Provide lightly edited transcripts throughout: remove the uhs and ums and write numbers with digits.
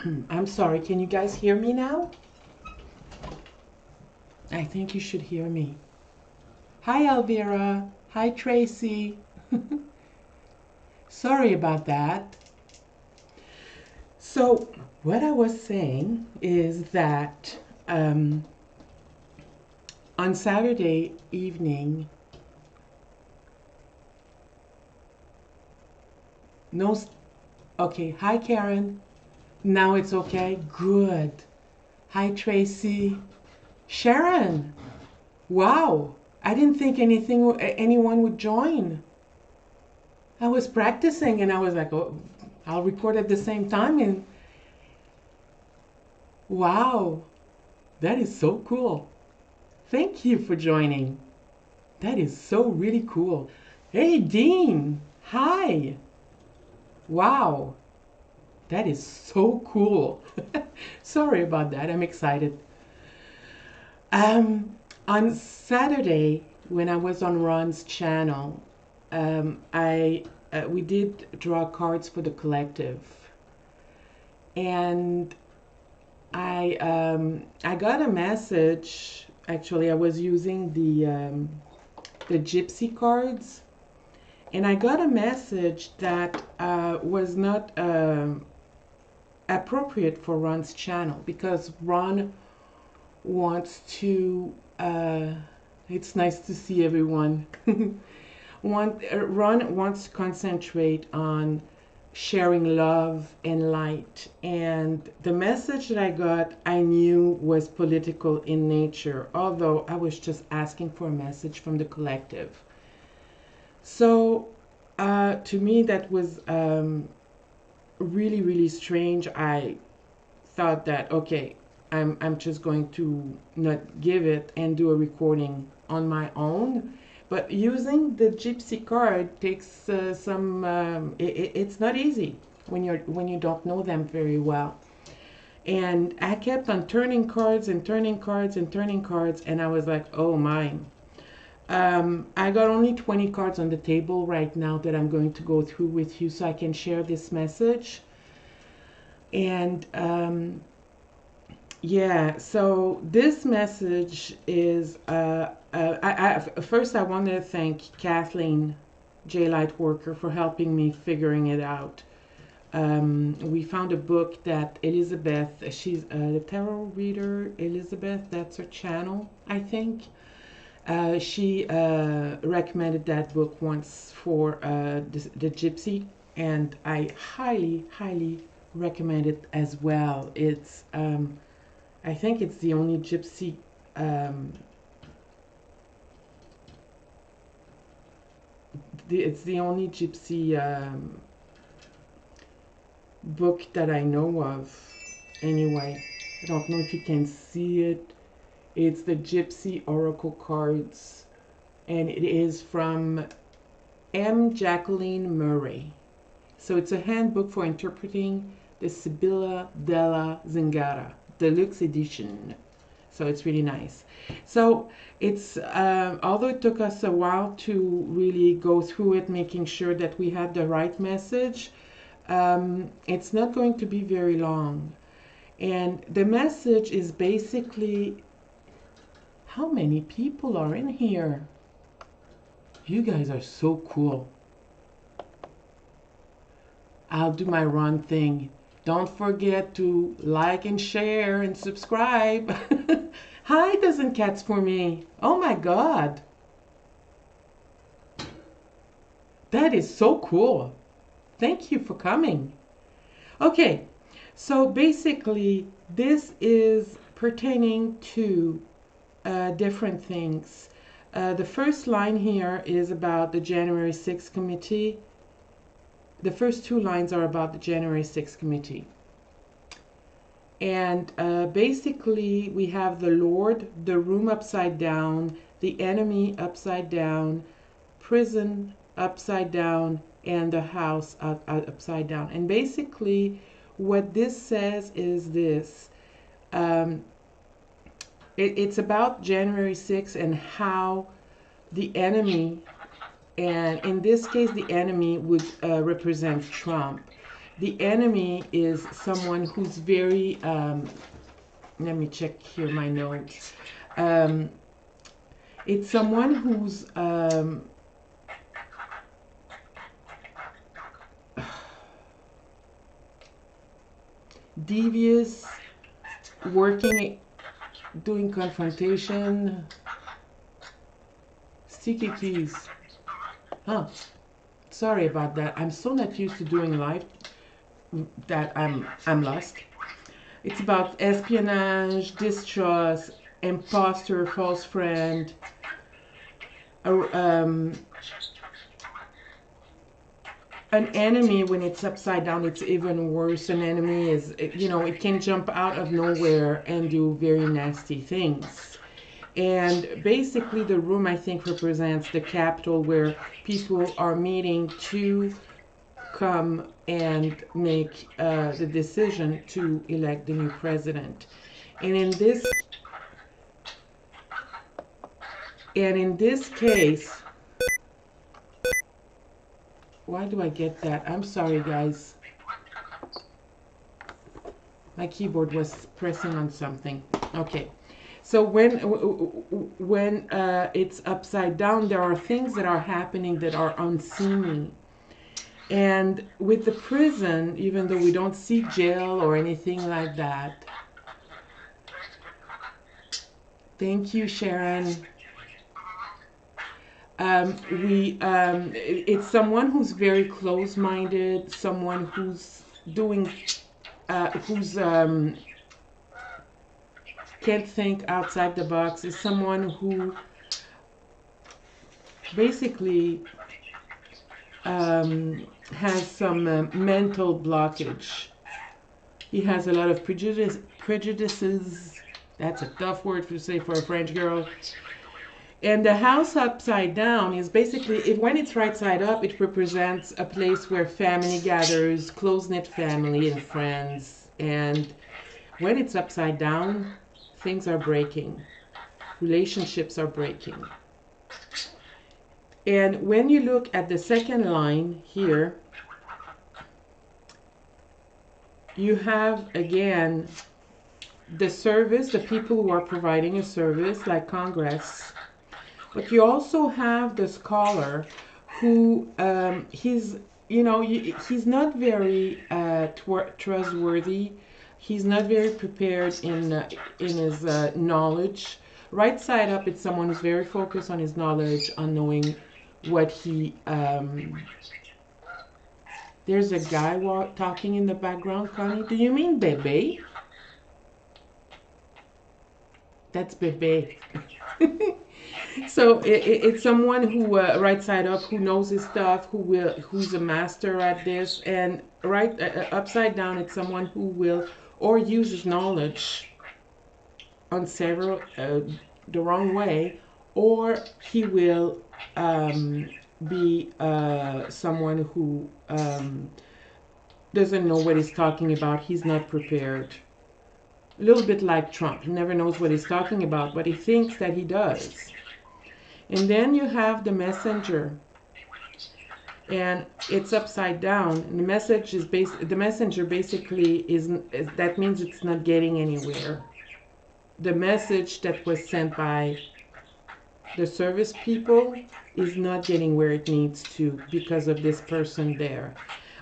I'm sorry, can you guys hear me now? I think you should hear me. Hi, Elvira. Hi, Tracy. Sorry about that. So, what I was saying is that um, on Saturday evening, no, okay, hi, Karen. Now it's okay? Good. Hi, Tracy. Sharon. Wow. I didn't think anyone would join. I was practicing and I was like, oh, I'll record at the same time. And wow, that is so cool. Thank you for joining. That is so really cool. Hey, Dean. Hi. Wow, that is so cool. Sorry about that. I'm excited. Um, on Saturday, when I was on Ron's channel, I we did draw cards for the collective, and I got a message. Actually, I was using the gypsy cards, and I got a message that was not appropriate for Ron's channel because Ron wants to. It's nice to see everyone. Ron wants to concentrate on sharing love and light. And the message that I got, I knew was political in nature, although I was just asking for a message from the collective. So, to me, that was really, really strange. I thought that, okay, I'm just going to not give it and do a recording on my own. But using the gypsy card takes it's not easy when you don't know them very well. And I kept on turning cards and turning cards and turning cards, and I was like, oh my. I got only 20 cards on the table right now that I'm going to go through with you so I can share this message. And yeah, so this message is first I want to thank Kathleen J. Lightworker for helping me figuring it out. We found a book that Elizabeth, she's the tarot reader, Elizabeth, that's her channel, I think. She recommended that book once for the Gypsy, and I highly, highly recommend it as well. It's I think it's the only gypsy it's the only gypsy book that I know of. Anyway, I don't know if you can see it. It's the Gypsy Oracle Cards, and it is from M. Jacqueline Murray. So it's a handbook for interpreting the Sibilla della Zingara Deluxe Edition. So it's really nice. So it's although it took us a while to really go through it, making sure that we had the right message, it's not going to be very long. And the message is basically, how many people are in here? You guys are so cool. I'll do my Ron thing. Don't forget to like and share and subscribe. Hi, doesn't cats for me. Oh my God. That is so cool. Thank you for coming. Okay, so basically this is pertaining to different things. The first line here is about the January 6th committee. The first two lines are about the January 6th committee. And basically we have the Lord, the room upside down, the enemy upside down, prison upside down, and the house upside down. And basically what this says is this. It's about January 6th and how the enemy, and in this case the enemy would represent Trump. the enemy is someone who's very, let me check here my notes. It's someone who's devious, working, doing confrontation, sticky keys. Huh. Sorry about that. I'm so not used to doing live that I'm lost. It's about espionage, distrust, imposter, false friend. An enemy, when it's upside down, it's even worse. An enemy is, you know, it can jump out of nowhere and do very nasty things. And basically the room, I think, represents the capital where people are meeting to come and make the decision to elect the new president. And in this case, why do I get that? I'm sorry, guys. My keyboard was pressing on something. Okay. So when it's upside down, there are things that are happening that are unseen. And with the prison, even though we don't see jail or anything like that. Thank you, Sharon. It's someone who's very close-minded, someone who's doing, can't think outside the box, is someone who basically has some mental blockage. He has a lot of prejudices. That's a tough word to say for a French girl. And the house upside down is basically, when it's right side up, it represents a place where family gathers, close-knit family and friends. And when it's upside down, things are breaking. Relationships are breaking. And when you look at the second line here, you have, again, the service, the people who are providing a service, like Congress. But you also have the scholar who, he's not very trustworthy. He's not very prepared in his knowledge. Right side up, it's someone who's very focused on his knowledge, on knowing what he... There's a guy talking in the background, Connie. Do you mean Bebe? That's Bebe. So it's someone who, right side up, who knows his stuff, who's a master at this, and right upside down, it's someone who will or uses knowledge on several the wrong way, or he will be someone who doesn't know what he's talking about. He's not prepared. A little bit like Trump. He never knows what he's talking about, but he thinks that he does. And then you have the messenger, and it's upside down. And the message is the messenger basically that means it's not getting anywhere. The message that was sent by the service people is not getting where it needs to because of this person there.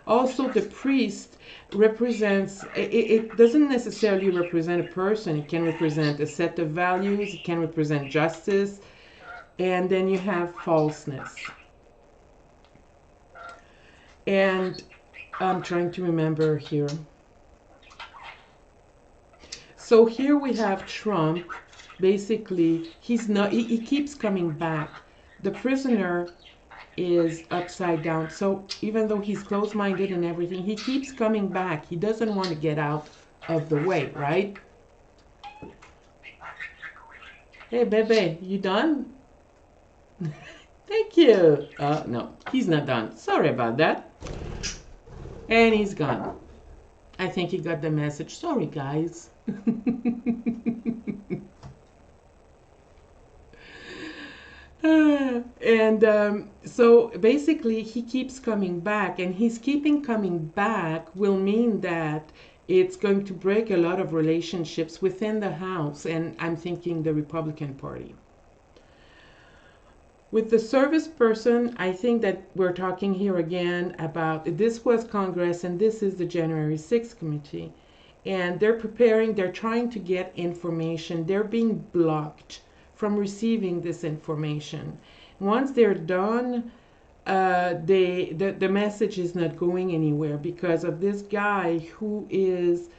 Also, the priest represents, it doesn't necessarily represent a person. It can represent a set of values. It can represent justice. And then you have falseness. And I'm trying to remember here. So here we have Trump. Basically, he keeps coming back. The prisoner is upside down. So even though he's close-minded and everything, he keeps coming back. He doesn't want to get out of the way, right? Hey, Bebe, you done? Thank you. No, he's not done. Sorry about that. And he's gone. I think he got the message. Sorry, guys. And so basically, he keeps coming back, and his keeping coming back will mean that it's going to break a lot of relationships within the House, and I'm thinking the Republican Party. With the service person, I think that we're talking here again about this was Congress and this is the January 6th committee. And they're trying to get information. They're being blocked from receiving this information. Once they're done, the message is not going anywhere because of this guy who is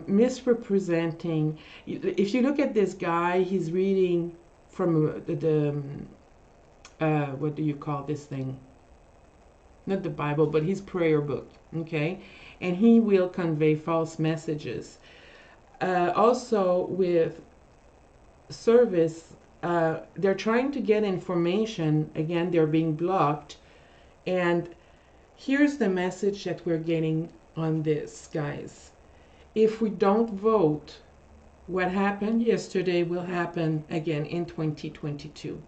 misrepresenting. If you look at this guy, he's reading from what do you call this thing? Not the Bible, but his prayer book, okay? And he will convey false messages. Also, with service, they're trying to get information. Again, they're being blocked. And here's the message that we're getting on this, guys. If we don't vote, what happened yesterday will happen again in 2022.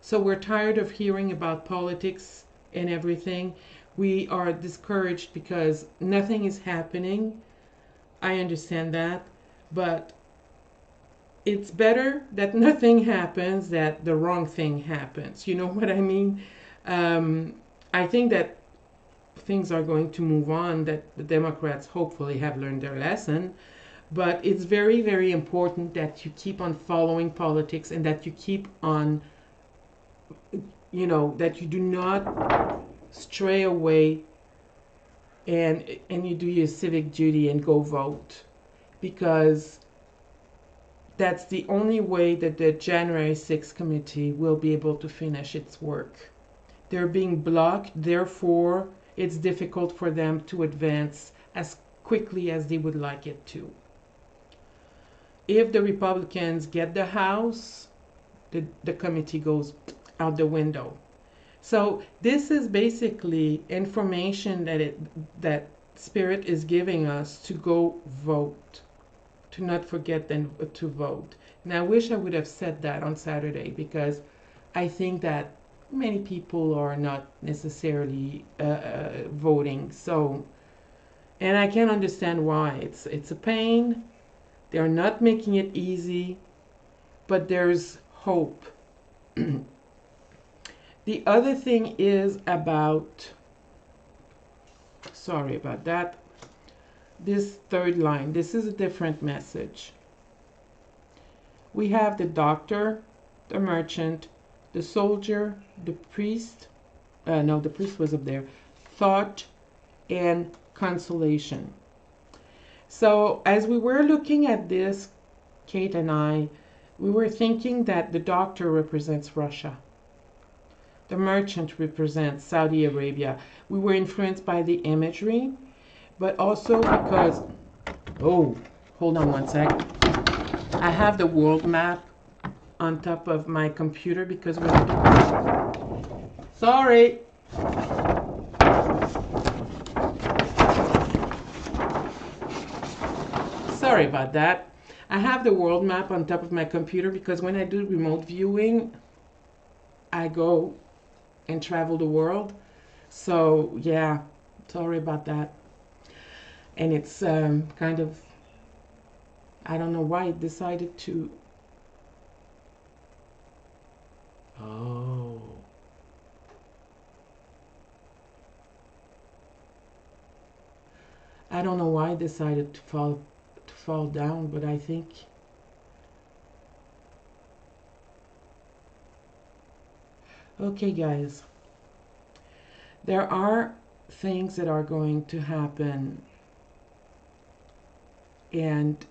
So we're tired of hearing about politics and everything. We are discouraged because nothing is happening. I understand that. But it's better that nothing happens than the wrong thing happens. You know what I mean? I think that things are going to move on, that the Democrats hopefully have learned their lesson. But it's very, very important that you keep on following politics and that you keep on, that you do not stray away and you do your civic duty and go vote, because that's the only way that the January 6th committee will be able to finish its work. They're being blocked, therefore it's difficult for them to advance as quickly as they would like it to. If the Republicans get the House, the committee goes out the window. So this is basically information that Spirit is giving us to go vote, to not forget then to vote. And I wish I would have said that on Saturday, because I think that many people are not necessarily voting. So, and I can understand why. It's a pain. They're not making it easy, but there's hope. The other thing is about, sorry about that, this third line. This is a different message. We have the doctor, the merchant, the soldier, the priest. No, the priest was up there. Thought and consolation. So as we were looking at this, Kate and I, we were thinking that the doctor represents Russia. The merchant represents Saudi Arabia. We were influenced by the imagery, but also because, oh, hold on one sec. I have the world map on top of my computer because we're looking. Sorry. Sorry about that. I have the world map on top of my computer because when I do remote viewing, I go and travel the world. So yeah, sorry about that. And it's kind of, I don't know why it decided to. Oh. I don't know why it decided to fall down, but I think okay, guys. There are things that are going to happen, and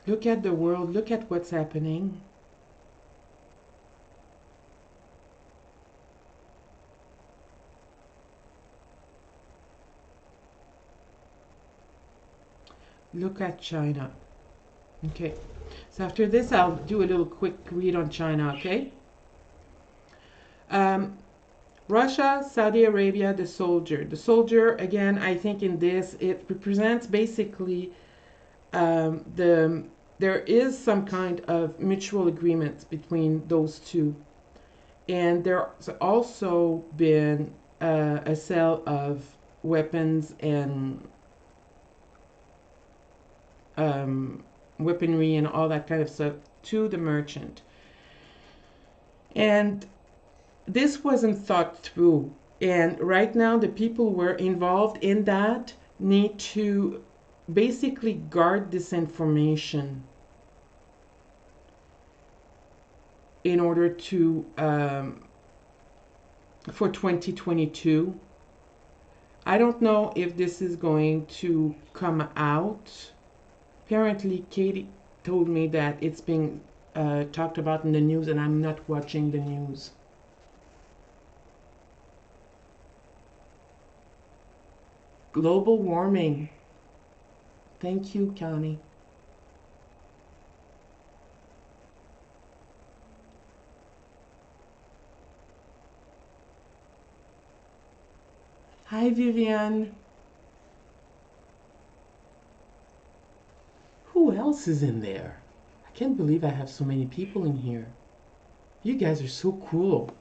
look at the world, look at what's happening. look at China. Okay, so after this, I'll do a little quick read on China, okay? Um, Russia, Saudi Arabia, the soldier. The soldier, again, I think in this, it represents basically there is some kind of mutual agreement between those two. And there's also been a sale of weapons and weaponry and all that kind of stuff to the merchant. And this wasn't thought through. And right now, the people who were involved in that need to basically guard this information in order to, for 2022. I don't know if this is going to come out. Apparently, Katie told me that it's being talked about in the news, and I'm not watching the news. Global warming. Thank you, Connie. Hi, Vivian. Who else is in there? I can't believe I have so many people in here. You guys are so cool.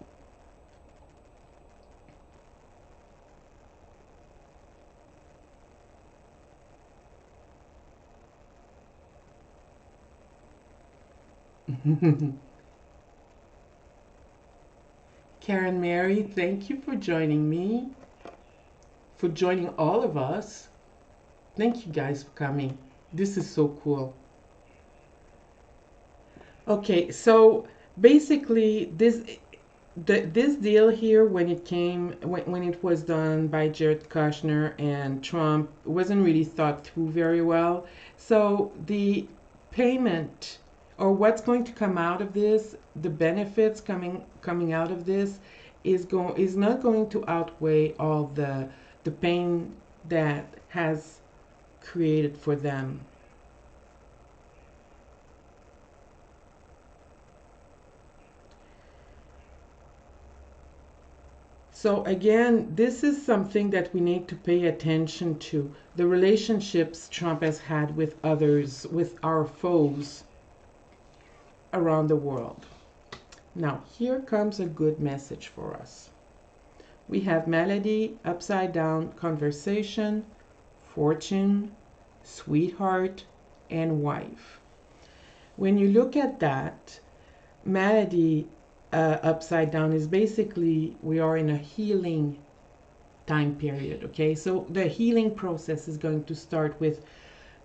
Karen Mary, thank you for joining me, for joining all of us. Thank you guys for coming. This is so cool. Okay, so basically this deal here, when it was done by Jared Kushner and Trump, wasn't really thought through very well. So the payment, or what's going to come out of this, the benefits coming out of this is not going to outweigh all the pain that has created for them. So again, this is something that we need to pay attention to. The relationships Trump has had with others, with our foes around the world. Now, here comes a good message for us. We have Melody, Upside Down, Conversation, Fortune, Sweetheart, and Wife. When you look at that, Melody, upside down, is basically we are in a healing time period. Okay, so the healing process is going to start with,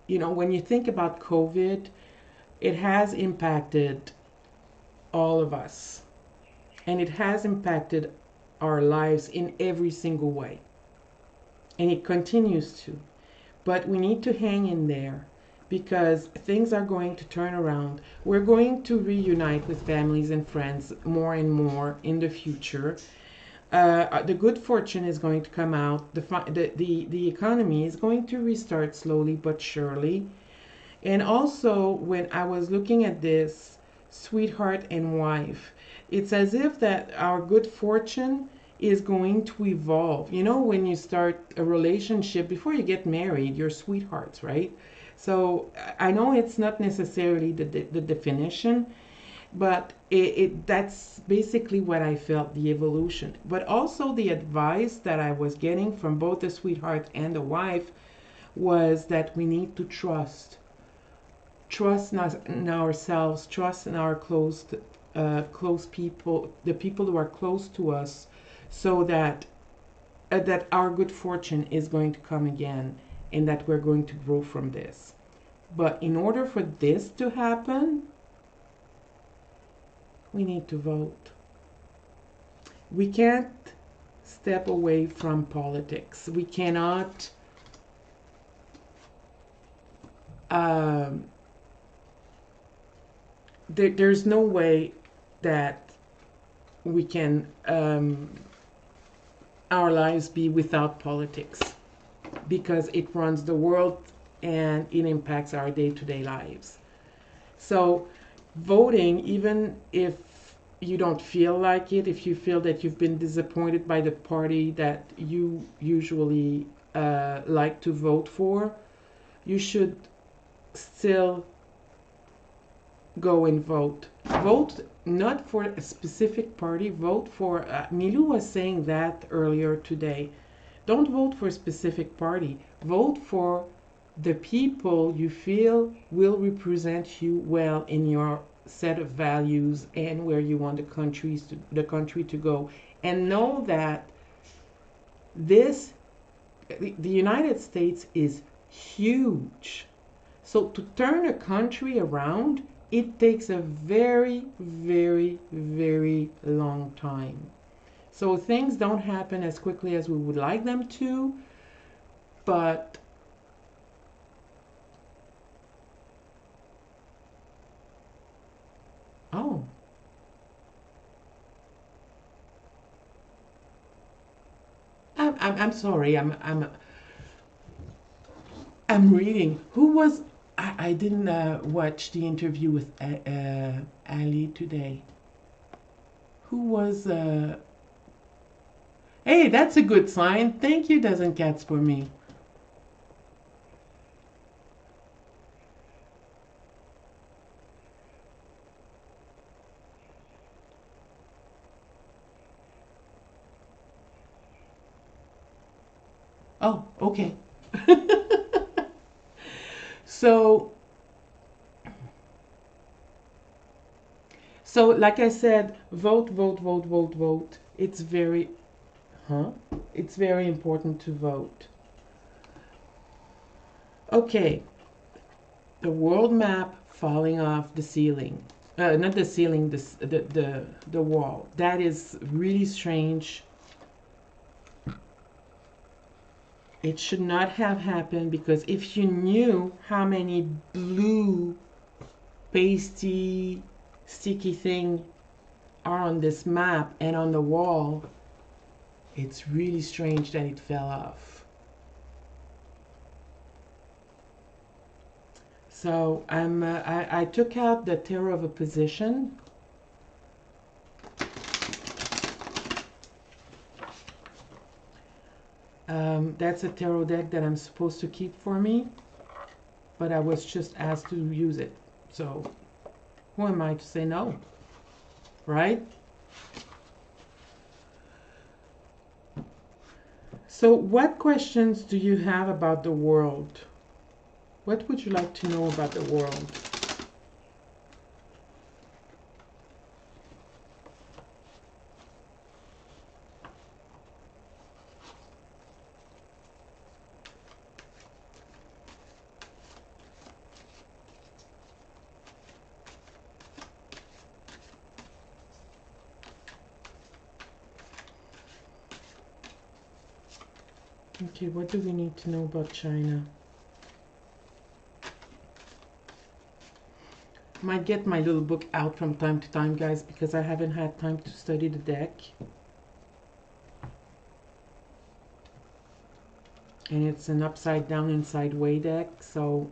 when you think about COVID, it has impacted all of us, and it has impacted our lives in every single way, and it continues to. But we need to hang in there, because things are going to turn around. We're going to reunite with families and friends more and more in the future. The good fortune is going to come out. The economy is going to restart slowly but surely. And also, when I was looking at this, Sweetheart and Wife, it's as if that our good fortune is going to evolve. When you start a relationship, before you get married, you're sweethearts, right? So I know it's not necessarily the definition, but that's basically what I felt, the evolution. But also the advice that I was getting from both the sweetheart and the wife was that we need to trust in ourselves, trust in our close people, the people who are close to us, so that our good fortune is going to come again, and that we're going to grow from this. But in order for this to happen, we need to vote. We can't step away from politics. We cannot there's no way that we can our lives be without politics, because it runs the world, and it impacts our day-to-day lives. So voting, even if you don't feel like it, if you feel that you've been disappointed by the party that you usually like to vote for, you should still go and vote. Vote not for a specific party, vote for, Milou was saying that earlier today. Don't vote for a specific party, vote for the people you feel will represent you well in your set of values and where you want the country to go. And know that this the United States is huge. So to turn a country around, it takes a very, very, very long time. So things don't happen as quickly as we would like them to, but oh, I'm sorry. I'm reading. Who was I didn't watch the interview with Ali today. Who was Hey, that's a good sign. Thank you, doesn't cats for me. Oh, okay. So, like I said, vote, vote, vote, vote, vote. Huh? It's very important to vote. Okay, the world map falling off the ceiling. Not the ceiling, the wall. That is really strange. It should not have happened, because if you knew how many blue pasty sticky thing are on this map and on the wall, it's really strange that it fell off. So I took out the Terror of Opposition. That's a tarot deck that I'm supposed to keep for me, but I was just asked to use it. So who am I to say no, right? So what questions do you have about the world? What would you like to know about the world? Okay, what do we need to know about China? Might get my little book out from time to time, guys, because I haven't had time to study the deck. And it's an upside down, inside way deck, so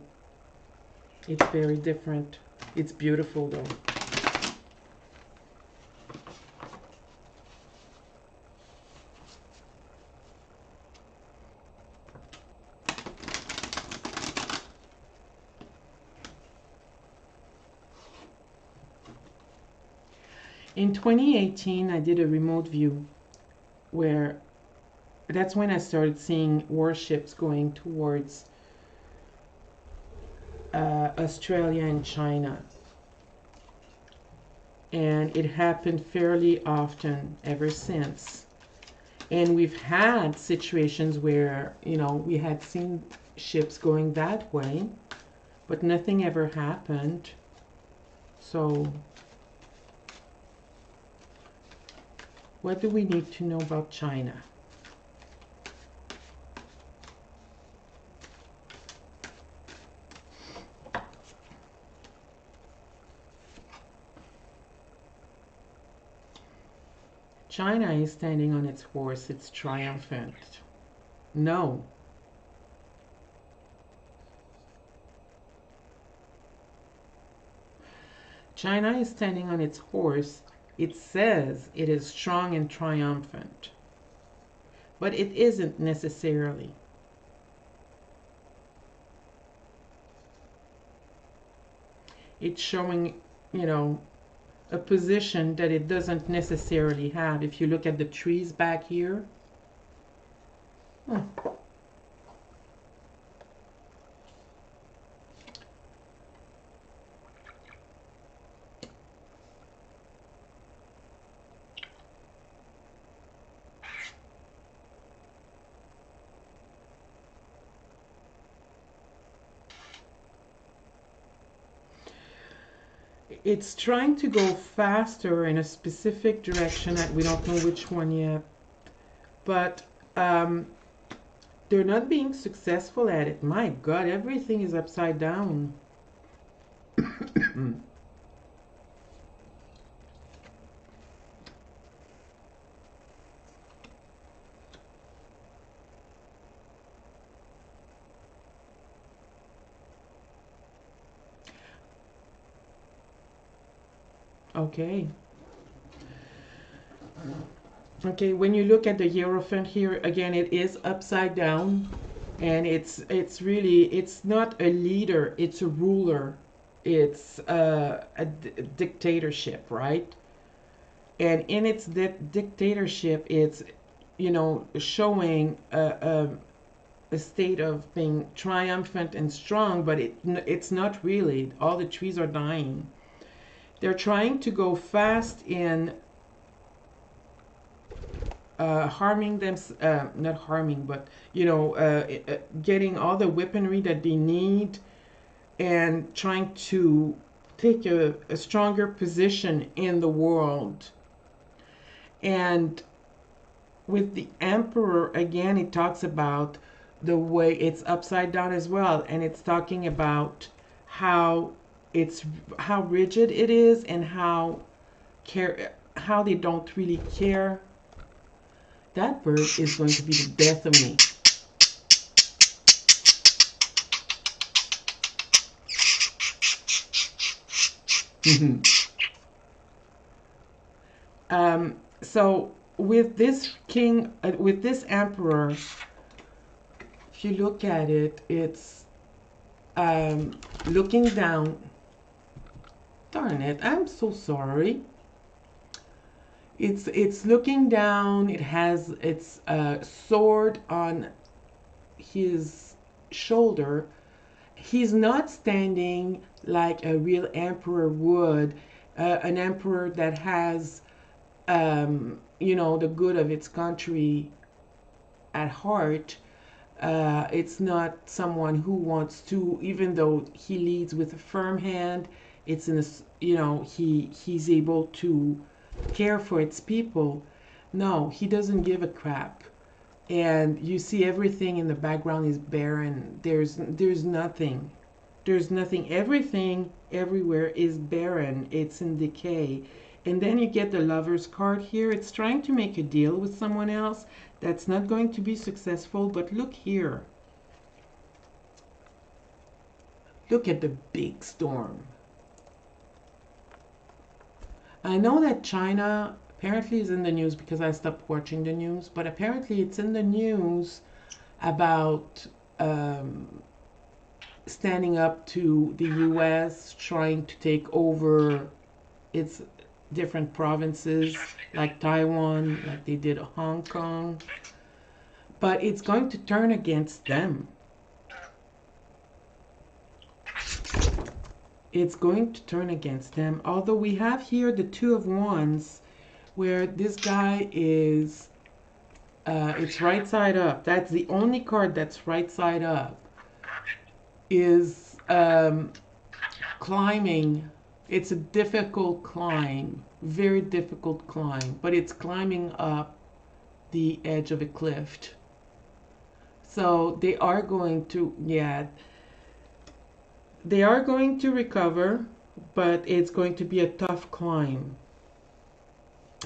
it's very different. It's beautiful though. In 2018, I did a remote view where that's when I started seeing warships going towards Australia and China. And it happened fairly often ever since. And we've had situations where, we had seen ships going that way, but nothing ever happened. So, what do we need to know about China? China is standing on its horse. It's triumphant. No. China is standing on its horse. It says it is strong and triumphant, but it isn't necessarily. It's showing, you know, a position that it doesn't necessarily have. If you look at the trees back here, oh, it's trying to go faster in a specific direction that we don't know which one yet, but they're not being successful at it. My God, everything is upside down. Okay. Okay, when you look at the Hierophant here, again, it is upside down, and it's really, it's not a leader, it's a ruler. It's dictatorship, right? And in its dictatorship, it's, you know, showing a state of being triumphant and strong, but it's not really. All the trees are dying. They're trying to go fast in harming them, not harming, but, you know, getting all the weaponry that they need and trying to take a stronger position in the world. And with the Emperor, again, it talks about the way it's upside down as well, and it's talking about how how rigid it is and how they don't really care. That bird is going to be the death of me. So with this king, with this emperor, if you look at it, it's looking down. Darn it! I'm so sorry. It's looking down. It has its sword on his shoulder. He's not standing like a real emperor would, an emperor that has, you know, the good of its country at heart. It's not someone who wants to, even though he leads with a firm hand. It's in a, you know, he's able to care for its people. No, he doesn't give a crap. And you see everything in the background is barren. There's nothing. There's nothing. Everything everywhere is barren. It's in decay. And then you get the Lover's card here. It's trying to make a deal with someone else that's not going to be successful. But look here. Look at the big storm. I know that China apparently is in the news because I stopped watching the news, but apparently it's in the news about standing up to the US, trying to take over its different provinces like Taiwan, like they did Hong Kong. But it's going to turn against them. It's going to turn against them. Although we have here the Two of Wands, where this guy is, it's right side up. That's the only card that's right side up. Is climbing. It's a difficult climb, very difficult climb, but it's climbing up the edge of a cliff. So they are going to, yeah, they are going to recover, but it's going to be a tough climb.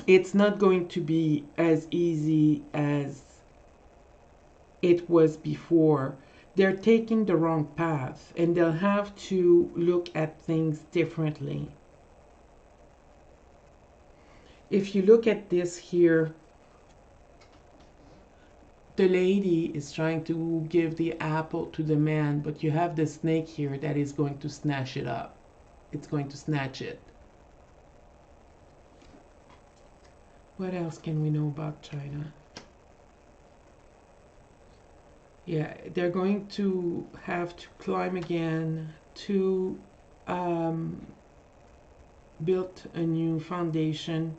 It's not going to be as easy as it was before. They're taking the wrong path, and they'll have to look at things differently. if you look at this here, the lady is trying to give the apple to the man, but you have the snake here that is going to snatch it up. It's going to snatch it. What else can we know about China? Yeah, they're going to have to climb again to build a new foundation.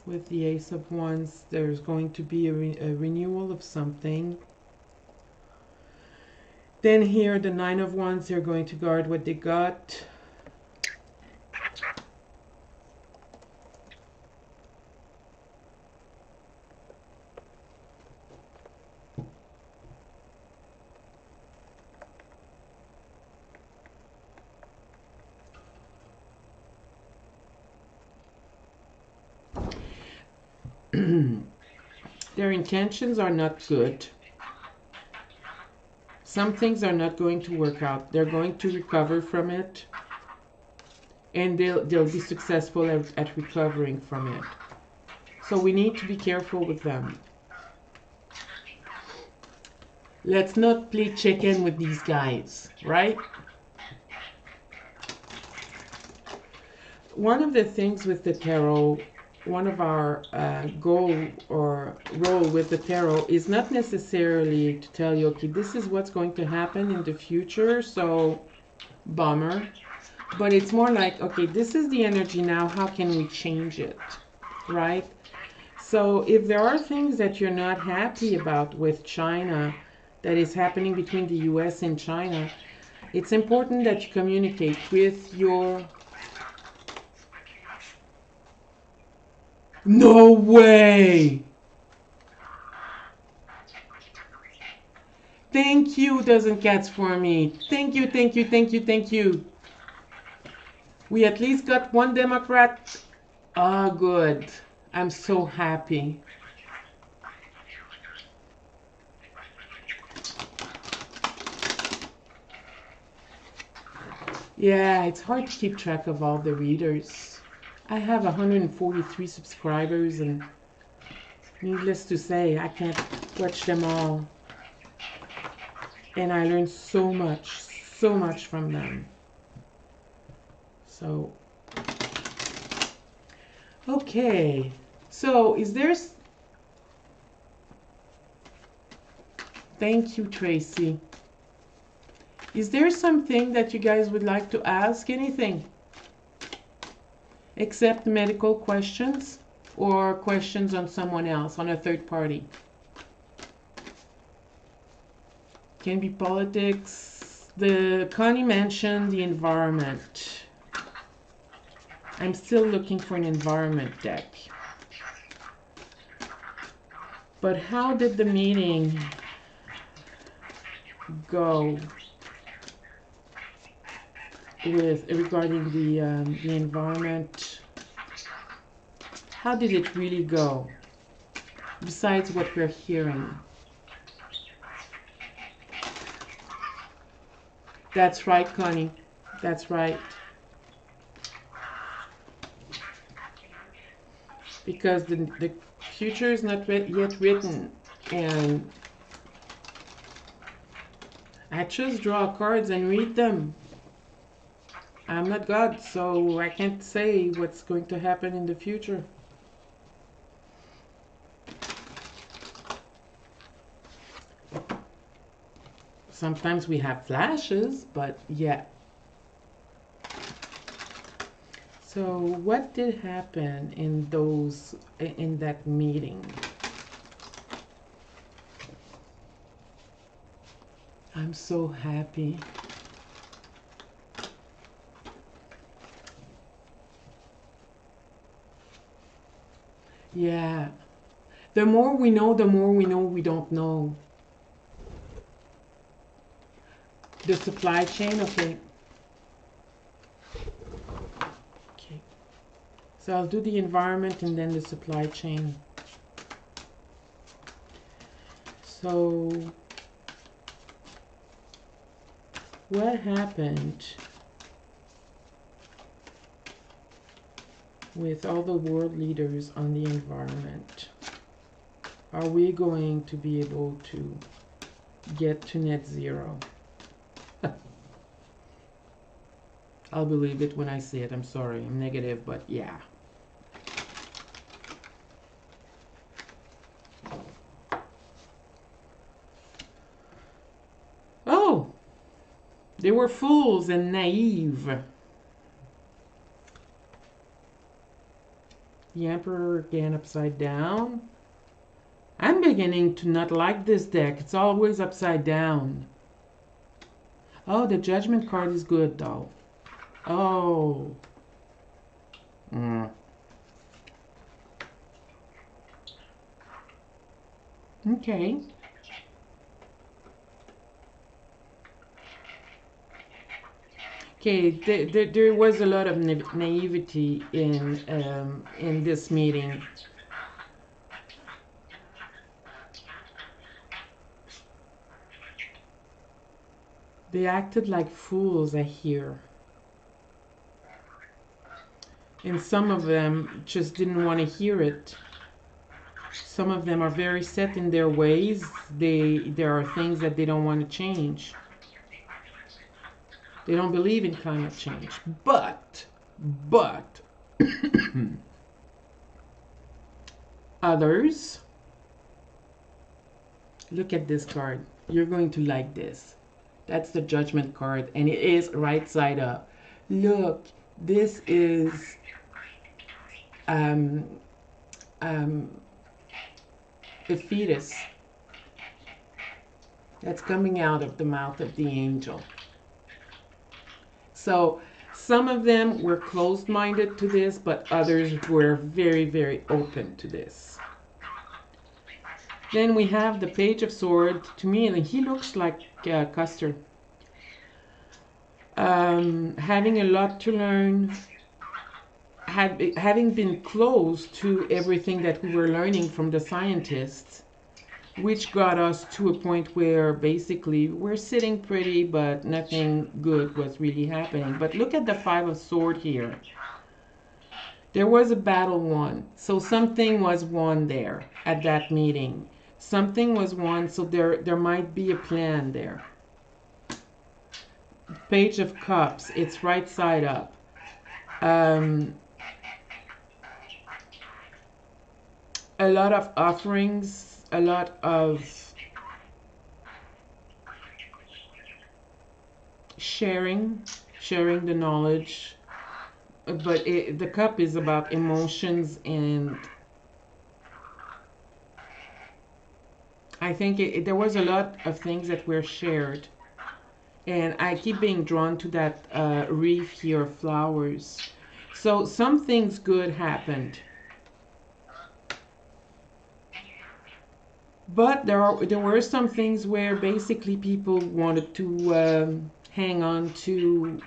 With the Ace of Wands, there's going to be a renewal of something. Then here, the Nine of Wands, they're going to guard what they got. Their intentions are not good. Some things are not going to work out. They're going to recover from it, and they'll be successful at recovering from it. So we need to be careful with them. Let's not play chicken with these guys, right? One of the things with the tarot, one of our goal or role with the tarot is not necessarily to tell you, okay, this is what's going to happen in the future, so bummer. But it's more like, okay, this is the energy now, how can we change it, right? So if there are things that you're not happy about with China, that is happening between the US and China, it's important that you communicate with your... No way! Thank you, Dozen Cats, for me. Thank you, thank you, thank you, thank you. We at least got one Democrat. Ah, good. I'm so happy. Yeah, it's hard to keep track of all the readers. I have 143 subscribers, and needless to say, I can't watch them all. And I learned so much from them. So, okay. So, is there... Thank you, Tracy. Is there something that you guys would like to ask? Anything? Except medical questions or questions on someone else, on a third party. Can be politics. Connie mentioned the environment. I'm still looking for an environment deck. But how did the meeting go with regarding the environment? How did it really go? Besides what we're hearing. That's right, Connie. That's right. Because the future is not yet written, and I just draw cards and read them. I'm not God, so I can't say what's going to happen in the future. Sometimes we have flashes, but yeah. So what did happen in that meeting? I'm so happy. Yeah. The more we know we don't know. The supply chain, okay. Okay. So I'll do the environment and then the supply chain. So what happened with all the world leaders on the environment, are we going to be able to get to net zero? I'll believe it when I see it. I'm sorry, I'm negative, but yeah. Oh, they were fools and naive. The Emperor again upside down. I'm beginning to not like this deck. It's always upside down. Oh, the Judgment card is good though. Oh. Okay. Okay, there was a lot of naivety in this meeting. They acted like fools, I hear. And some of them just didn't want to hear it. Some of them are very set in their ways. There are things that they don't want to change. They don't believe in climate change. But others, look at this card. You're going to like this. That's the Judgment card, and it is right side up. Look, this is a fetus that's coming out of the mouth of the angel. So some of them were closed-minded to this, but others were very, very open to this. Then we have the Page of Swords. To me, he looks like Custer. Having a lot to learn, having been close to everything that we were learning from the scientists, which got us to a point where basically we're sitting pretty, but nothing good was really happening. But look at the Five of Swords here. There was a battle won. So something was won there at that meeting. Something was won, so there might be a plan there. Page of Cups, it's right side up. A lot of offerings, a lot of sharing the knowledge, but the cup is about emotions, and I think there was a lot of things that were shared, and I keep being drawn to that wreath here of flowers. So some things good happened. But there were some things where basically people wanted to hang on to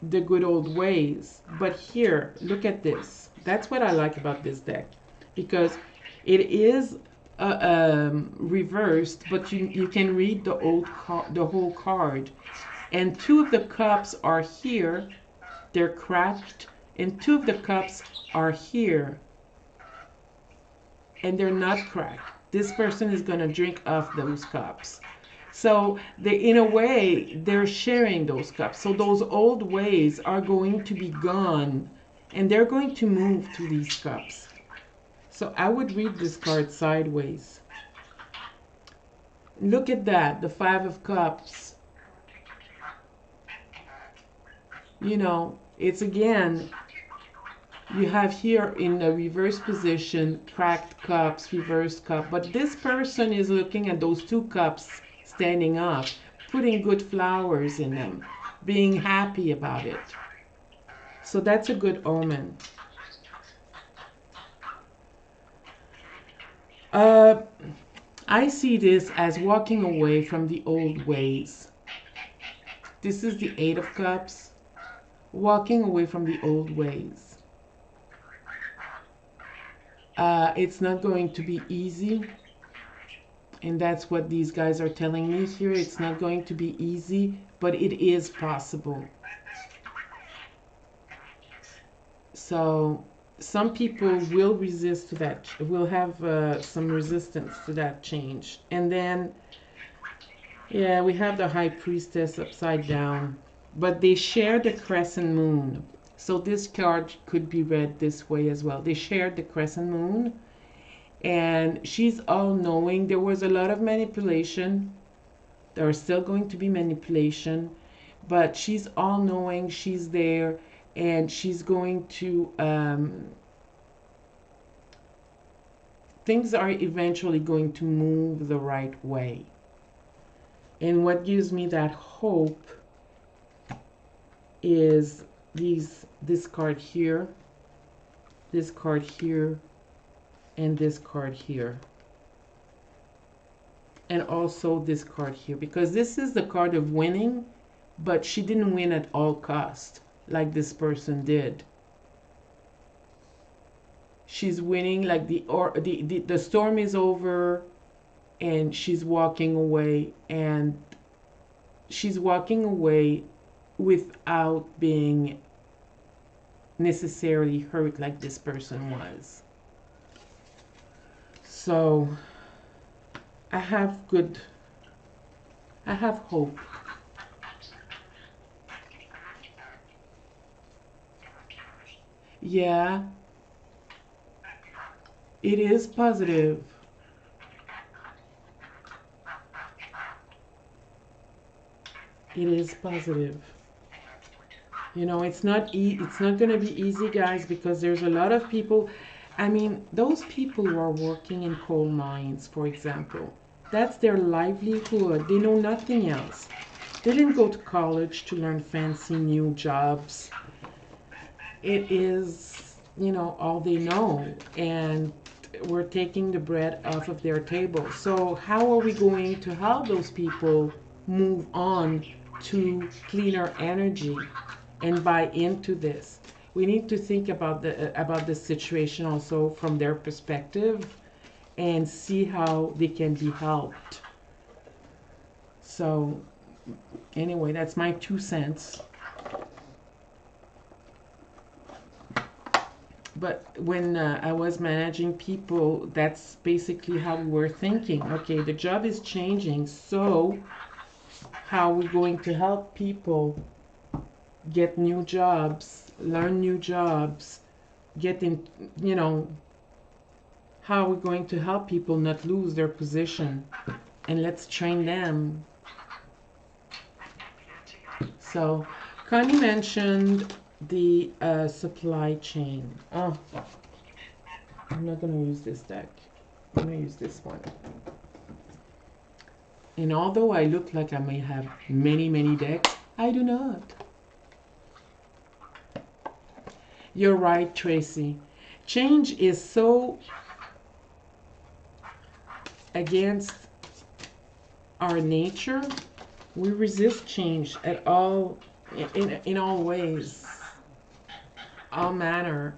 the good old ways. But here, look at this. That's what I like about this deck, because it is reversed, but you can read the whole card. And two of the cups are here. They're cracked, and two of the cups are here, and they're not cracked. This person is going to drink off those cups. So in a way, they're sharing those cups. So those old ways are going to be gone, and they're going to move to these cups. So I would read this card sideways. Look at that, the Five of Cups. You know, it's again, you have here in the reverse position, cracked cups, reversed cup. But this person is looking at those two cups standing up, putting good flowers in them, being happy about it. So that's a good omen. I see this as walking away from the old ways. This is the Eight of Cups, walking away from the old ways. It's not going to be easy, and that's what these guys are telling me here. It's not going to be easy, but it is possible. So some people will resist to that, will have some resistance to that change. And then, yeah, we have the high priestess upside down, but they share the crescent moon. So this card could be read this way as well. They shared the crescent moon, and she's all knowing. There was a lot of manipulation. There are still going to be manipulation, but she's all knowing. She's there, and she's going to things are eventually going to move the right way. And what gives me that hope is this card here, and this card here. And also this card here, because this is the card of winning, but she didn't win at all cost like this person did. She's winning like the storm is over, and she's walking away, and she's walking away without being necessarily hurt like this person was. So I have hope. Yeah, it is positive. It is positive. You know, it's not going to be easy, guys, because there's a lot of people. I mean, those people who are working in coal mines, for example, that's their livelihood. They know nothing else. They didn't go to college to learn fancy new jobs. It is, you know, all they know, and we're taking the bread off of their table. So how are we going to help those people move on to cleaner energy and buy into this? We need to think about the situation also from their perspective and see how they can be helped. So anyway, that's my 2 cents. But when I was managing people, that's basically how we were thinking. Okay, the job is changing, so how are we going to help people get new jobs, learn new jobs, get in, you know, how are we going to help people not lose their position? And let's train them. So Connie mentioned the supply chain. Oh, I'm not going to use this deck. I'm going to use this one. And although I look like I may have many, many decks, I do not. You're right, Tracy. Change is so against our nature. We resist change at all, in all ways, all manner.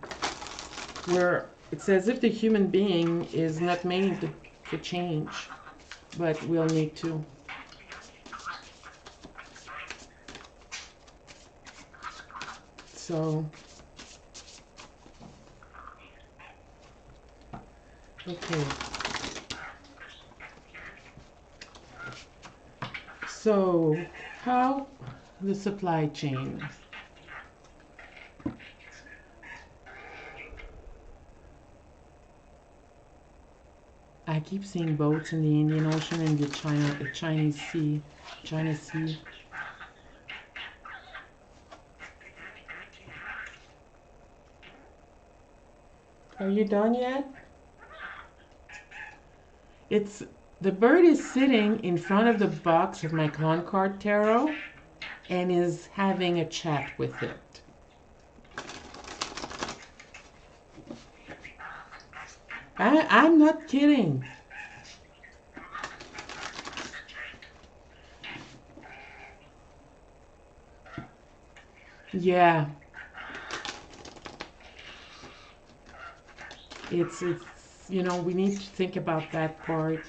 Where it's as if the human being is not made to change, but we'll need to. So, okay. So, how the supply chain? I keep seeing boats in the Indian Ocean and the Chinese Sea, China Sea. Are you done yet? The bird is sitting in front of the box of my Clone Card Tarot and is having a chat with it. I'm not kidding. Yeah. It's you know, we need to think about that part.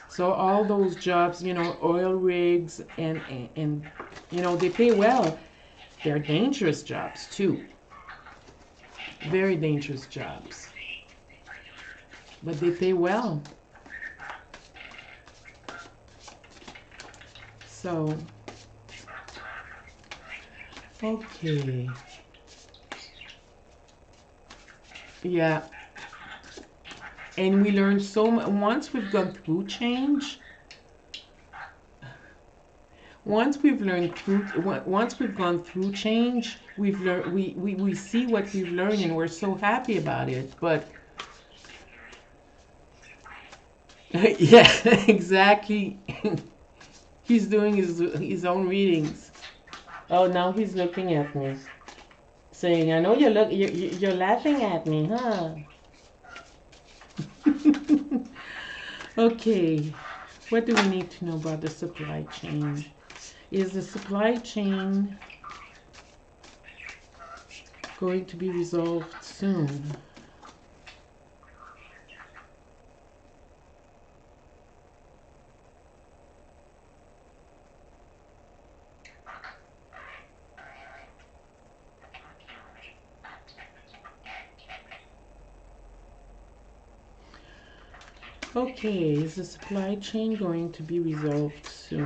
So all those jobs, you know, oil rigs and you know, they pay well. They're dangerous jobs too. Very dangerous jobs. But they pay well. So, okay. Yeah. And we learn so much. Once we've gone through change, once we've learned through, once we've gone through change, we've learned, we see what we've learned and we're so happy about it. But yeah, exactly. He's doing his own readings. Oh, now he's looking at me, saying, "I know you're laughing at me, huh?" Okay, what do we need to know about the supply chain? Is the supply chain going to be resolved soon? Okay, is the supply chain going to be resolved soon?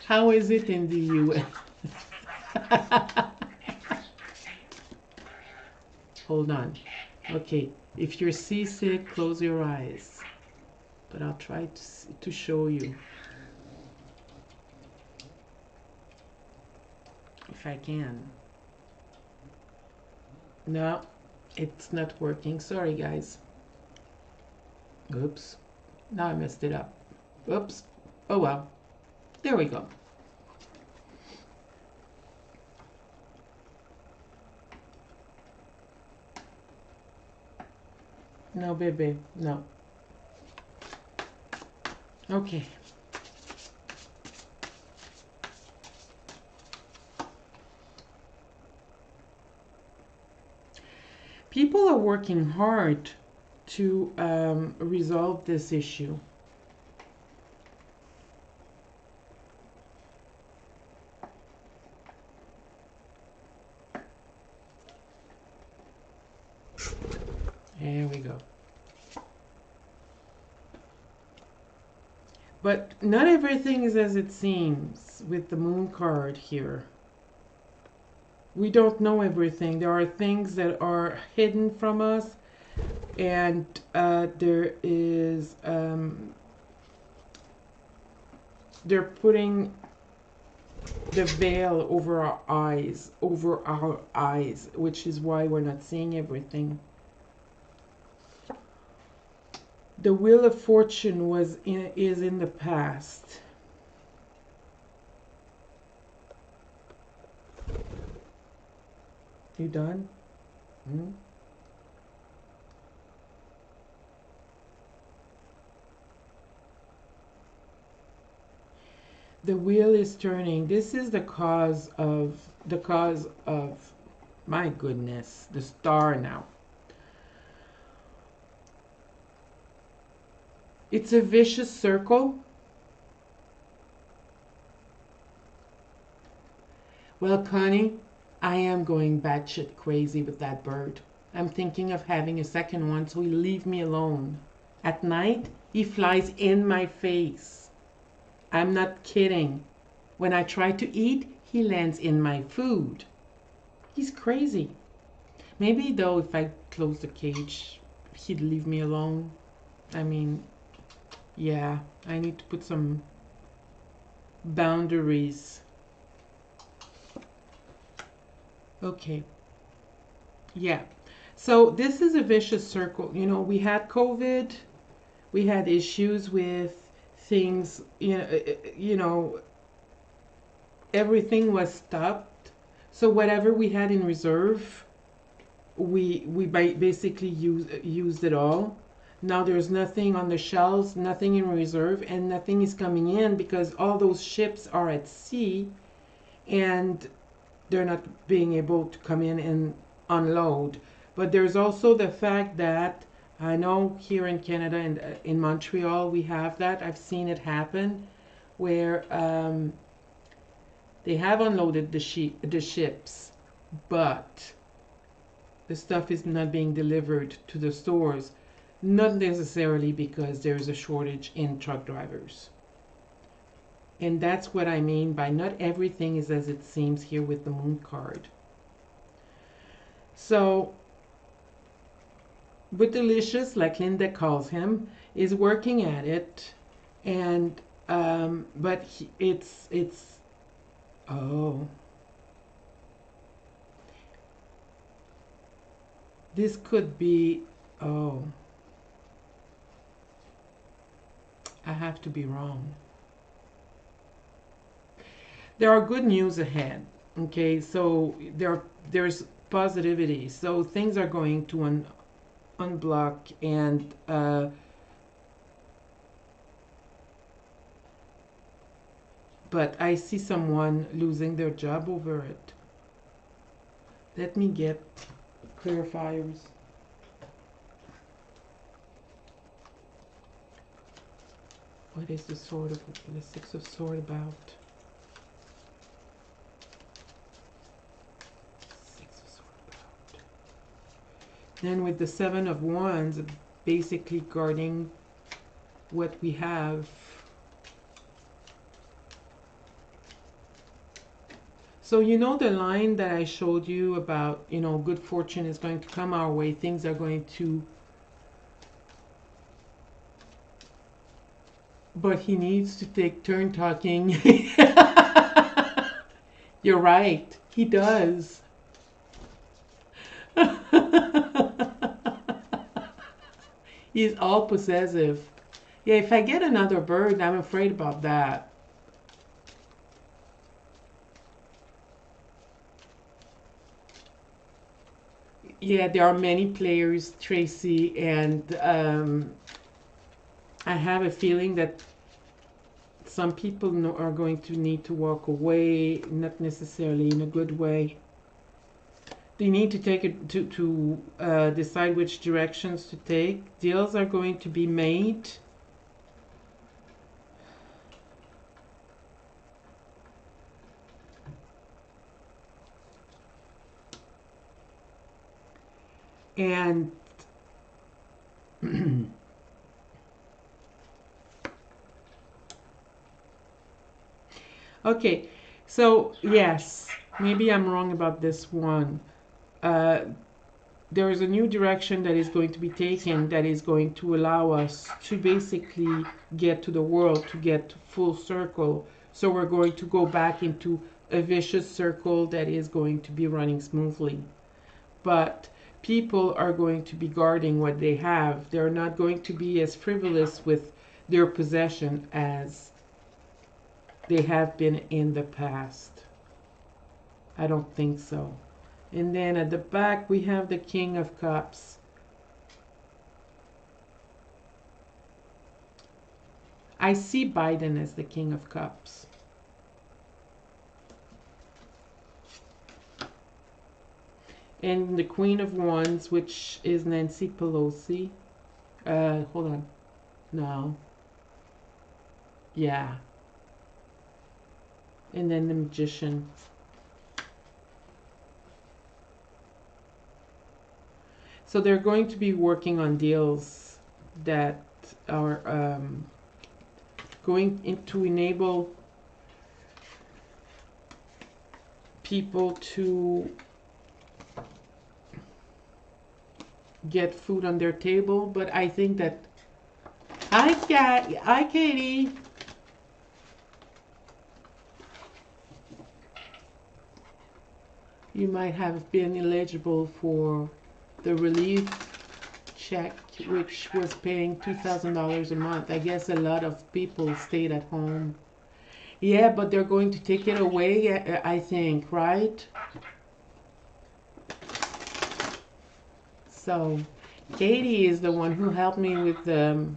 How is it in the US? Hold on. Okay, if you're seasick, close your eyes. But I'll try to show you if I can. No, it's not working. Sorry, guys. Oops. Now I messed it up. Oops. Oh well. There we go. No, baby. No. Okay. People are working hard to resolve this issue. There we go. But not everything is as it seems with the moon card here. We don't know everything. There are things that are hidden from us, and there is they're putting the veil over our eyes, which is why we're not seeing everything. The Wheel of Fortune is in the past. You done? Hmm? The wheel is turning. This is the cause of my goodness, the star now. It's a vicious circle. Well, Connie, I am going batshit crazy with that bird. I'm thinking of having a second one so he'll leave me alone. At night, he flies in my face. I'm not kidding. When I try to eat, he lands in my food. He's crazy. Maybe though, if I close the cage, he'd leave me alone. I mean, yeah, I need to put some boundaries. Okay. Yeah. So this is a vicious circle. You know, we had COVID, we had issues with things, you know, everything was stopped. So whatever we had in reserve, we basically used it all. Now there's nothing on the shelves, nothing in reserve, and nothing is coming in because all those ships are at sea and they're not being able to come in and unload. But there's also the fact that I know here in Canada and in Montreal we have that. I've seen it happen where they have unloaded the ships, but the stuff is not being delivered to the stores, not necessarily because there's a shortage in truck drivers. And that's what I mean by not everything is as it seems here with the moon card. So, Bootylicious, like Linda calls him, is working at it, and but it's oh, this could be, oh, I have to be wrong. There are good news ahead. Okay, so there's positivity. So things are going to unblock, and but I see someone losing their job over it. Let me get clarifiers. What is the Six of Sword about? Six of Sword about. Then with the Seven of Wands, basically guarding what we have. So you know the line that I showed you about, good fortune is going to come our way, things are going to, but he needs to take turn talking. You're right, he does. He's all possessive. Yeah, if I get another bird, I'm afraid about that. Yeah, there are many players, Tracy, and I have a feeling that some people are going to need to walk away, not necessarily in a good way. They need to take it to decide which directions to take. Deals are going to be made. And okay, so yes, maybe I'm wrong about this one. There is a new direction that is going to be taken that is going to allow us to basically get to the world, to get full circle. So we're going to go back into a vicious circle that is going to be running smoothly. But people are going to be guarding what they have. They're not going to be as frivolous with their possession as they have been in the past. I don't think so. And then at the back we have the King of Cups. I see Biden as the King of Cups. And the Queen of Wands, which is Nancy Pelosi. Hold on. No. Yeah. And then the Magician. So they're going to be working on deals that are going to enable people to get food on their table. But I think that hi Katie. You might have been eligible for the relief check, which was paying $2,000 a month. I guess a lot of people stayed at home. Yeah, but they're going to take it away, I think, right? So Katie is the one who helped me with the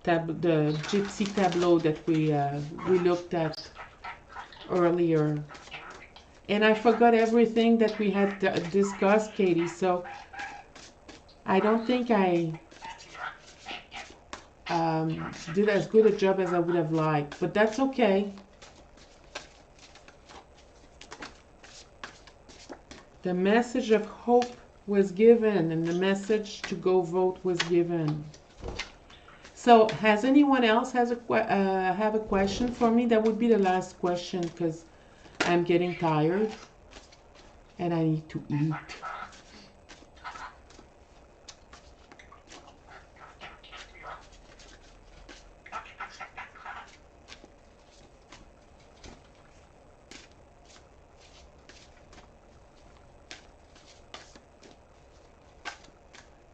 gypsy tableau that we looked at earlier. And I forgot everything that we had discussed, Katie. So I don't think did as good a job as I would have liked, but that's okay. The message of hope was given, and the message to go vote was given. So, has anyone else have a question for me? That would be the last question because I'm getting tired and I need to eat.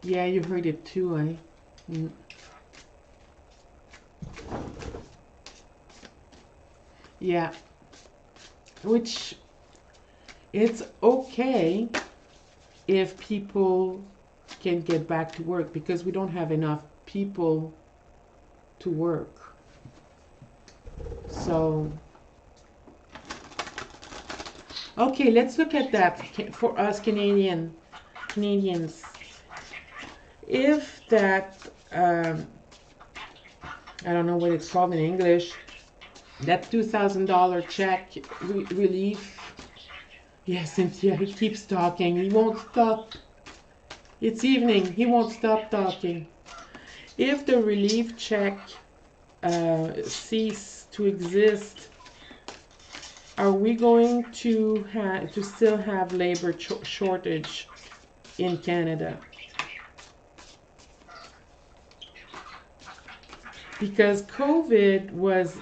Yeah, you heard it too, eh? Mm. Yeah, which it's okay if people can get back to work because we don't have enough people to work. So, okay, let's look at that for us Canadians. If that, I don't know what it's called in English, that $2,000 check relief. Yes, Cynthia, he keeps talking. He won't stop. It's evening. He won't stop talking. If the relief check cease to exist, are we going to still have labor shortage in Canada? Because COVID was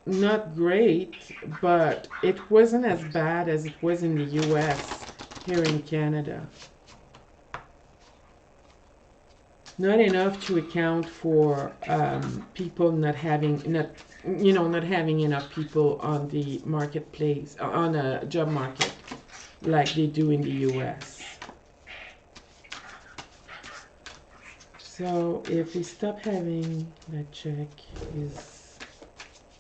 not great, but it wasn't as bad as it was in the US here in Canada. Not enough to account for people not having enough people on the marketplace, on a job market like they do in the US. So if we stop having that check,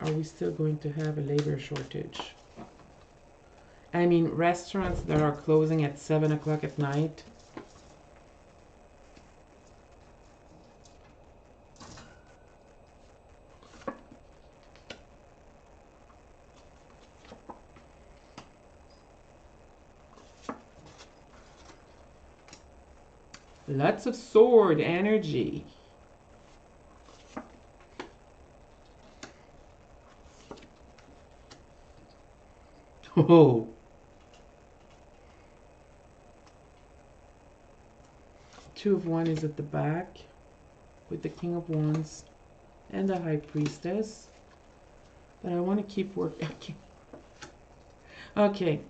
are we still going to have a labor shortage? I mean, restaurants that are closing at 7 o'clock at night. Lots of sword energy. Oh. Two of Wands is at the back with the King of Wands and the High Priestess. But I want to keep working. Okay.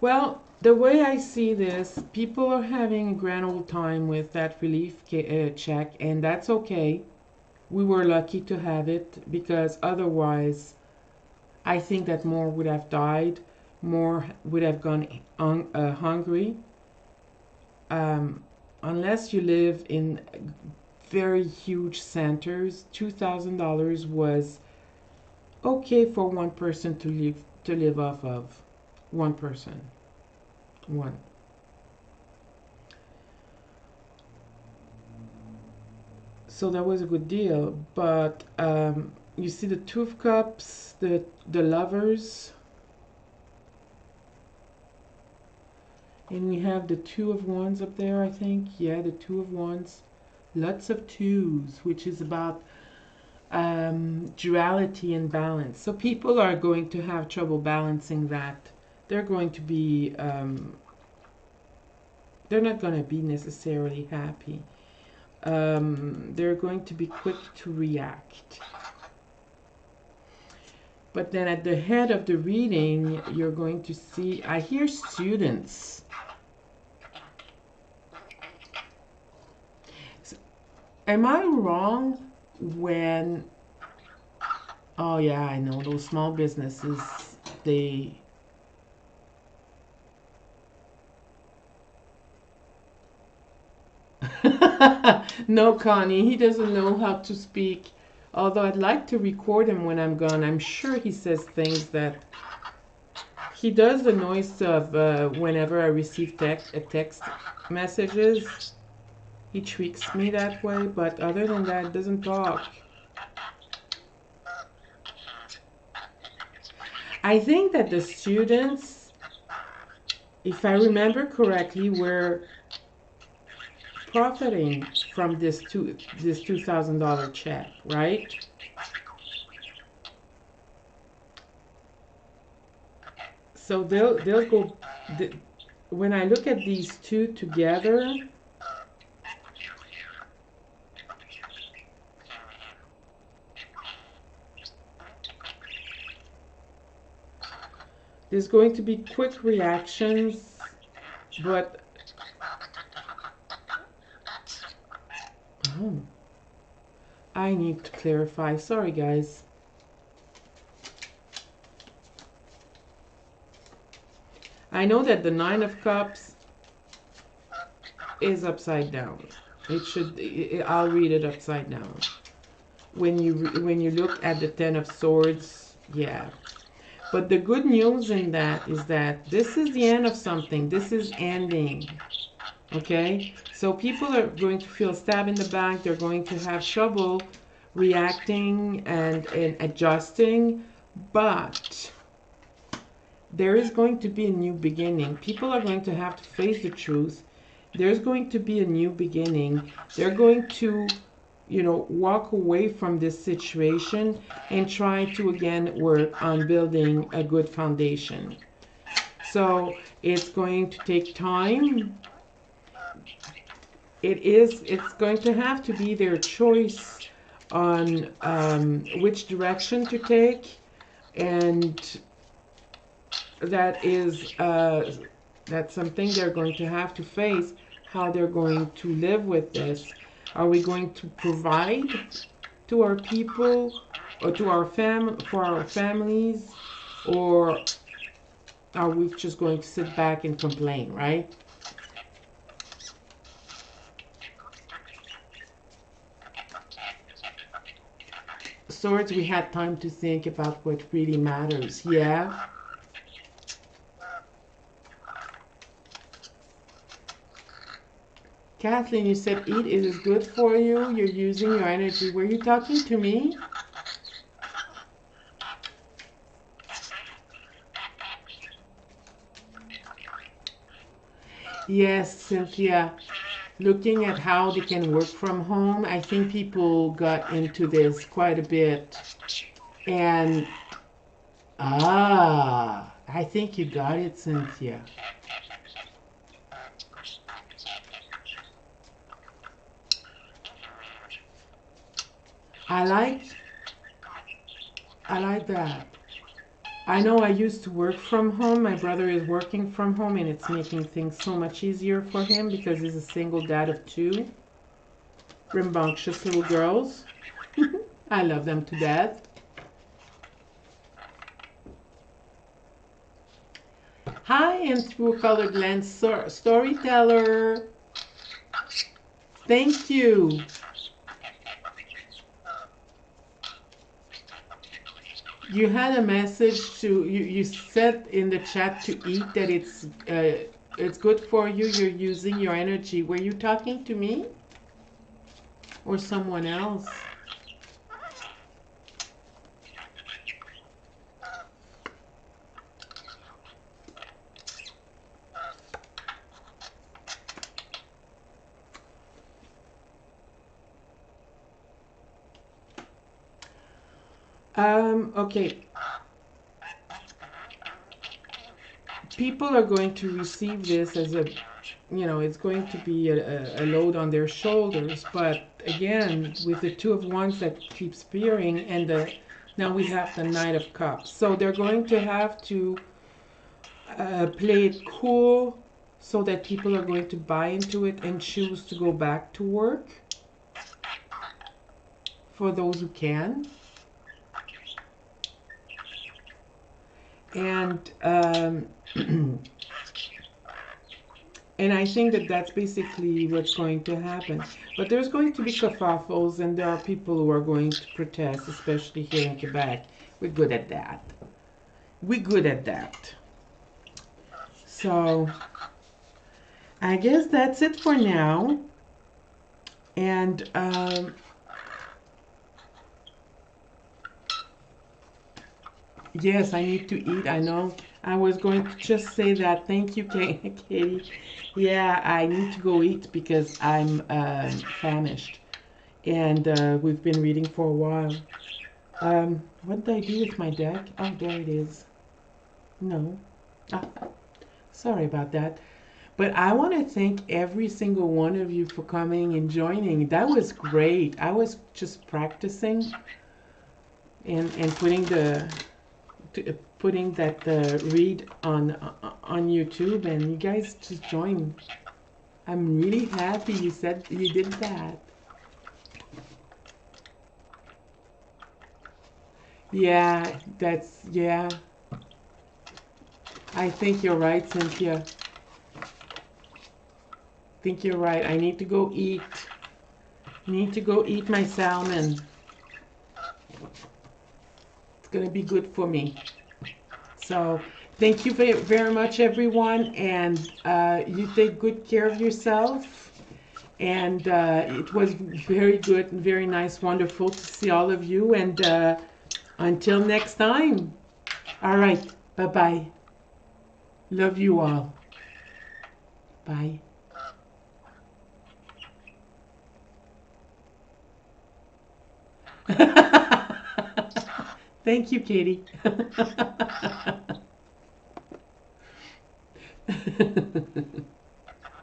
Well, the way I see this, people are having a grand old time with that relief check, and that's okay. We were lucky to have it because otherwise, I think that more would have died, more would have gone hungry. Unless you live in very huge centers, $2,000 was okay for one person to live off of. One person. One. So that was a good deal. But you see the Two of Cups, the Lovers. And we have the Two of Wands up there, I think. Yeah, the Two of Wands. Lots of twos, which is about duality and balance. So people are going to have trouble balancing that. They're going to be, they're not going to be necessarily happy. They're going to be quick to react. But then at the head of the reading, you're going to see, I hear students. So, am I wrong when, oh yeah, I know, those small businesses, they, no, Connie, he doesn't know how to speak. Although I'd like to record him when I'm gone. I'm sure he says things that He does the noise of whenever I receive text messages. He tweaks me that way, but other than that, doesn't talk. I think that the students, if I remember correctly, were profiting from this $2,000 check, right? So they'll go. When I look at these two together, there's going to be quick reactions, but oh, I need to clarify. Sorry, guys. I know that the Nine of Cups is upside down. It should. I'll read it upside down. When you look at the Ten of Swords, yeah. But the good news in that is that this is the end of something. This is ending. Okay? So people are going to feel stabbed in the back. They're going to have trouble reacting and adjusting. But there is going to be a new beginning. People are going to have to face the truth. There's going to be a new beginning. They're going to, you know, walk away from this situation and try to again work on building a good foundation. So it's going to take time. It's going to have to be their choice on which direction to take, and that's something they're going to have to face, how they're going to live with this. Are we going to provide to our people or to our for our families, or are we just going to sit back and complain, right? Swords, we had time to think about what really matters. Yeah. Kathleen, you said eat, it is good for you. You're using your energy. Were you talking to me? Yes, Cynthia. Looking at how they can work from home, I think people got into this quite a bit. And, I think you got it, Cynthia. I like that. I know I used to work from home. My brother is working from home, and it's making things so much easier for him because he's a single dad of two rambunctious little girls. I love them to death. Hi, and through colored lens storyteller. Thank you. You had a message you said in the chat to eat that it's good for you. You're using your energy. Were you talking to me or someone else? Okay. People are going to receive this as a, you know, it's going to be a load on their shoulders. But again, with the Two of Wands that keeps appearing, and now we have the Knight of Cups. So they're going to have to play it cool so that people are going to buy into it and choose to go back to work for those who can. And and I think that that's basically what's going to happen. But there's going to be kerfuffles, and there are people who are going to protest, especially here in Quebec. We're good at that. We're good at that. So I guess that's it for now. And yes, I need to eat. I know. I was going to just say that. Thank you, Katie. Yeah, I need to go eat because I'm famished. And we've been reading for a while. What did I do with my deck? Oh, there it is. No. Ah, sorry about that. But I want to thank every single one of you for coming and joining. That was great. I was just practicing and putting that read on YouTube, and you guys just joined. I'm really happy you said you did that. Yeah, yeah. I think you're right, Cynthia. I think you're right. I need to go eat. Need to go eat my salmon. It's gonna be good for me. So thank you very much, everyone, and you take good care of yourself. And it was very good and very nice, wonderful to see all of you. And until next time. All right. Bye-bye. Love you all. Bye. Thank you, Katie.